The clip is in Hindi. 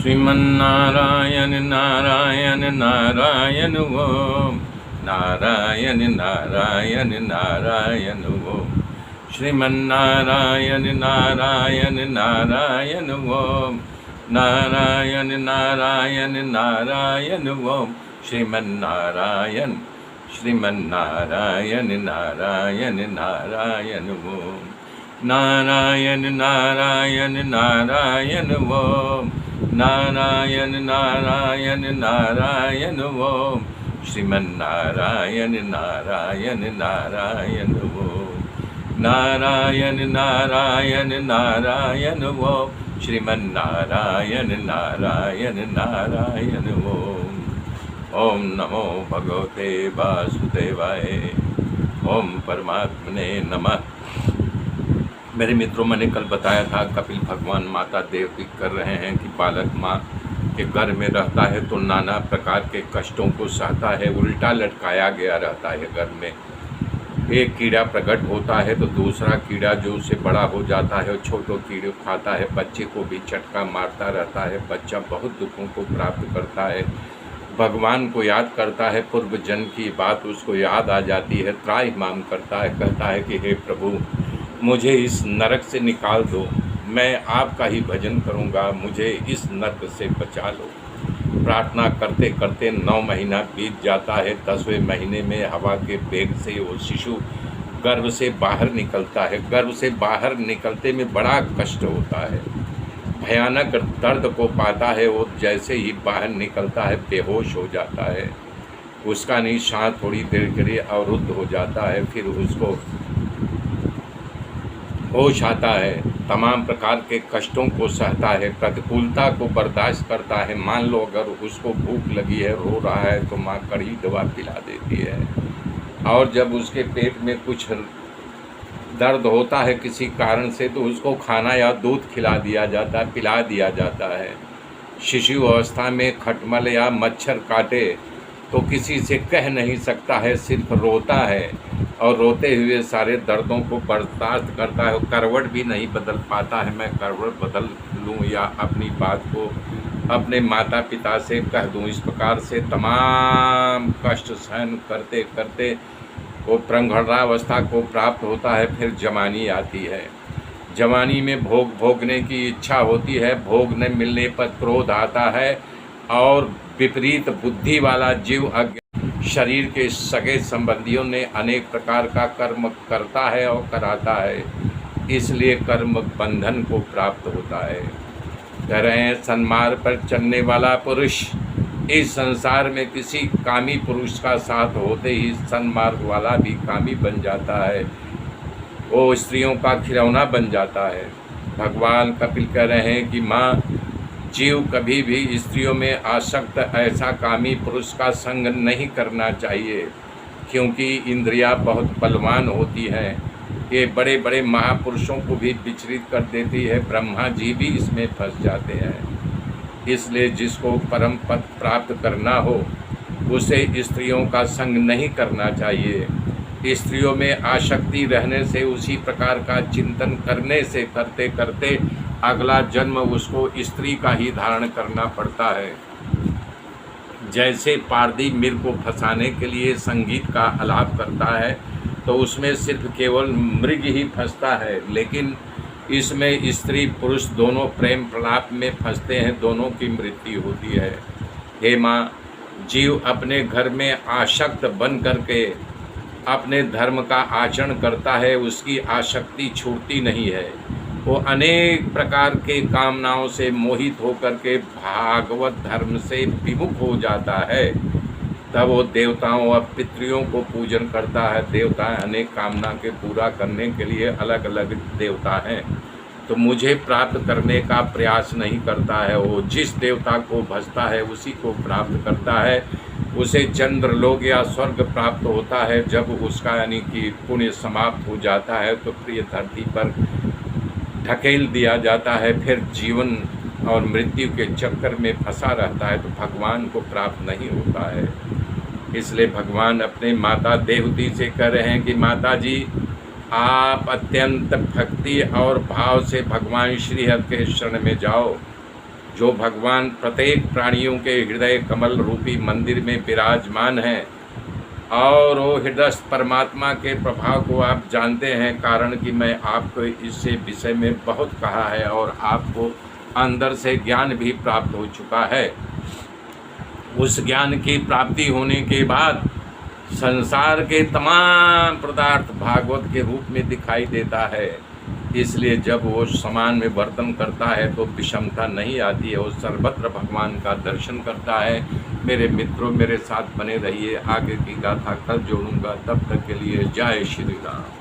श्रीमन्नारायण नारायण नारायण ओम नारायण नारायण नारायण ओम श्रीमन्नारायण नारायण नारायण ओम नारायण नारायण नारायण ओम श्रीमन्नारायण श्रीमन्नारायण नारायण नारायण ओम नारायण नारायण नारायण ओम नारायण नारायण नारायण ओम श्रीमन्नारायण नारायण नारायण ओम नारायण नारायण नारायण ओम श्रीमन्नारायण नारायण नारायण ओम। ओम नमो भगवते वासुदेवाय। ओम परमात्मने नमः। मेरे मित्रों, मैंने कल बताया था कपिल भगवान माता देवकी कर रहे हैं कि बालक माँ के घर में रहता है तो नाना प्रकार के कष्टों को सहता है, उल्टा लटकाया गया रहता है घर में। एक कीड़ा प्रकट होता है तो दूसरा कीड़ा जो उससे बड़ा हो जाता है छोटों कीड़े खाता है, बच्चे को भी चटका मारता रहता है। बच्चा बहुत दुखों को प्राप्त करता है, भगवान को याद करता है, पूर्व जन्म की बात उसको याद आ जाती है, त्राहिमाम करता है, कहता है कि हे प्रभु मुझे इस नरक से निकाल दो, मैं आपका ही भजन करूंगा, मुझे इस नरक से बचा लो। प्रार्थना करते करते 9 महीना बीत जाता है। 10वें महीने में हवा के वेग से वो शिशु गर्भ से बाहर निकलता है। गर्भ से बाहर निकलते में बड़ा कष्ट होता है, भयानक दर्द को पाता है। वो जैसे ही बाहर निकलता है बेहोश हो जाता है, उसका निशान थोड़ी देर के लिए अवरुद्ध हो जाता है, फिर उसको होश आता है, तमाम प्रकार के कष्टों को सहता है, प्रतिकूलता को बर्दाश्त करता है। मान लो अगर उसको भूख लगी है, रो रहा है तो माँ कड़ी दवा पिला देती है, और जब उसके पेट में कुछ दर्द होता है किसी कारण से तो उसको खाना या दूध खिला दिया जाता है, पिला दिया जाता है। शिशु अवस्था में खटमल या मच्छर काटे तो किसी से कह नहीं सकता है, सिर्फ रोता है और रोते हुए सारे दर्दों को बर्दाश्त करता है। करवट भी नहीं बदल पाता है, मैं करवट बदल लूँ या अपनी बात को अपने माता पिता से कह दूँ। इस प्रकार से तमाम कष्ट सहन करते करते वो प्रौढ़ावस्था को प्राप्त होता है। फिर जवानी आती है, जवानी में भोगने की इच्छा होती है, भोग न मिलने पर क्रोध आता है और विपरीत बुद्धि वाला जीव शरीर के सगे संबंधियों ने अनेक प्रकार का कर्म करता है और कराता है, इसलिए कर्म बंधन को प्राप्त होता है। कह रहे हैं सन्मार्ग पर चलने वाला पुरुष इस संसार में किसी कामी पुरुष का साथ होते ही सन्मार्ग वाला भी कामी बन जाता है, वो स्त्रियों का खिलौना बन जाता है। भगवान कपिल कह रहे हैं कि माँ जीव कभी भी स्त्रियों में आसक्त ऐसा कामी पुरुष का संग नहीं करना चाहिए, क्योंकि इंद्रियां बहुत बलवान होती हैं। ये बड़े बड़े महापुरुषों को भी विचलित कर देती है, ब्रह्मा जी भी इसमें फंस जाते हैं। इसलिए जिसको परम पद प्राप्त करना हो उसे स्त्रियों का संग नहीं करना चाहिए। स्त्रियों में आसक्ति रहने से, उसी प्रकार का चिंतन करने से करते करते अगला जन्म उसको स्त्री का ही धारण करना पड़ता है। जैसे पारदी मिर को फंसाने के लिए संगीत का आलाप करता है तो उसमें सिर्फ केवल मृग ही फंसता है, लेकिन इसमें स्त्री पुरुष दोनों प्रेम प्रलाप में फंसते हैं, दोनों की मृत्यु होती है। हे माँ, जीव अपने घर में आसक्त बन करके अपने धर्म का आचरण करता है, उसकी आसक्ति छूटती नहीं है। वो अनेक प्रकार के कामनाओं से मोहित होकर के भागवत धर्म से विमुख हो जाता है। तब वो देवताओं और पितरियों को पूजन करता है। देवता अनेक कामना के पूरा करने के लिए अलग अलग देवता हैं, तो मुझे प्राप्त करने का प्रयास नहीं करता है। वो जिस देवता को भजता है उसी को प्राप्त करता है, उसे चंद्रलोक या स्वर्ग प्राप्त होता है। जब उसका यानी कि पुण्य समाप्त हो जाता है तो प्रिय धरती पर ढकेल दिया जाता है, फिर जीवन और मृत्यु के चक्कर में फंसा रहता है, तो भगवान को प्राप्त नहीं होता है। इसलिए भगवान अपने माता देवती से कह रहे हैं कि माता जी आप अत्यंत भक्ति और भाव से भगवान श्री हरि के शरण में जाओ, जो भगवान प्रत्येक प्राणियों के हृदय कमल रूपी मंदिर में विराजमान है, और वो हृदयस्थ परमात्मा के प्रभाव को आप जानते हैं, कारण कि मैं आपको इस विषय में बहुत कहा है और आपको अंदर से ज्ञान भी प्राप्त हो चुका है। उस ज्ञान की प्राप्ति होने के बाद संसार के तमाम पदार्थ भागवत के रूप में दिखाई देता है। इसलिए जब वो समान में वर्तन करता है तो विषमता नहीं आती है, वो सर्वत्र भगवान का दर्शन करता है। मेरे मित्रों, मेरे साथ बने रहिए, आगे की गाथा कल जोड़ूंगा, तब तक के लिए जय श्री राम।